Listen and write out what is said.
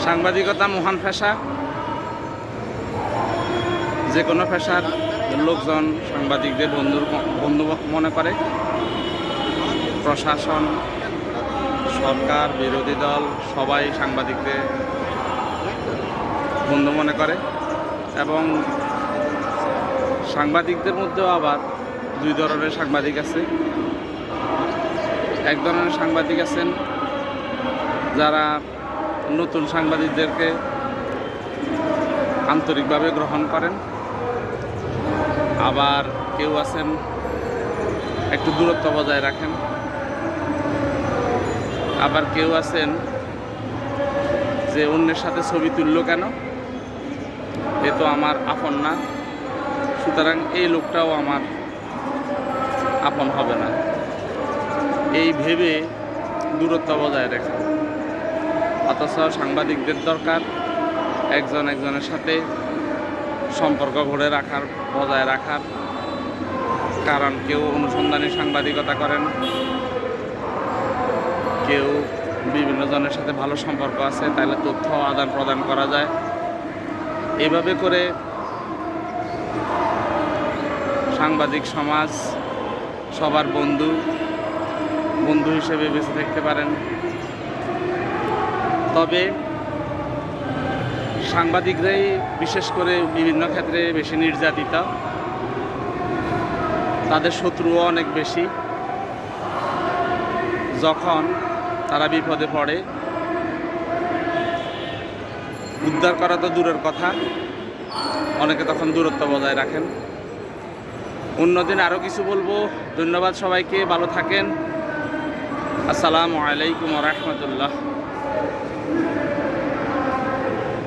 সাংবাদিকতা মহান পেশা। যে কোনো পেশার লোকজন সাংবাদিকদের বন্ধু মনে করে। প্রশাসন, সরকার, বিরোধী দল সবাই সাংবাদিকদের বন্ধু মনে করে। এবং সাংবাদিকদের মধ্যেও আবার দুই ধরনের সাংবাদিক আছে। এক ধরনের সাংবাদিক আছেন যারা নতুন সাংবাদিকদেরকে আন্তরিকভাবে গ্রহণ করেন, আবার কেউ আছেন একটু দূরত্ব বজায় রাখেন, আবার কেউ আছেন যে অন্যের সাথে ছবি তুললো কেন, এ তো আমার আপন না, সুতরাং এই লোকটাও আমার আপন হবে না, এই ভেবে দূরত্ব বজায় রাখেন। অথচ সাংবাদিকদের দরকার একজন একজনের সাথে সম্পর্ক গড়ে রাখার, বজায় রাখার। কারণ কেউ অনুসন্ধানী সাংবাদিকতা করেন, কেউ বিভিন্ন জনের সাথে ভালো সম্পর্ক আছে, তাহলে তথ্য আদান প্রদান করা যায়। এভাবে করে সাংবাদিক সমাজ সবার বন্ধু হিসেবে বেঁচে থাকতে পারেন। তবে সাংবাদিকরাই বিশেষ করে বিভিন্ন ক্ষেত্রে বেশি নির্যাতিত, তাদের শত্রুও অনেক বেশি। যখন তারা বিপদে পড়ে, উদ্ধার করা তো দূরের কথা, অনেকে তখন দূরত্ব বজায় রাখেন। অন্যদিন আরও কিছু বলবো। ধন্যবাদ সবাইকে, ভালো থাকেন। আসসালামু আলাইকুম ওয়া রাহমাতুল্লাহ।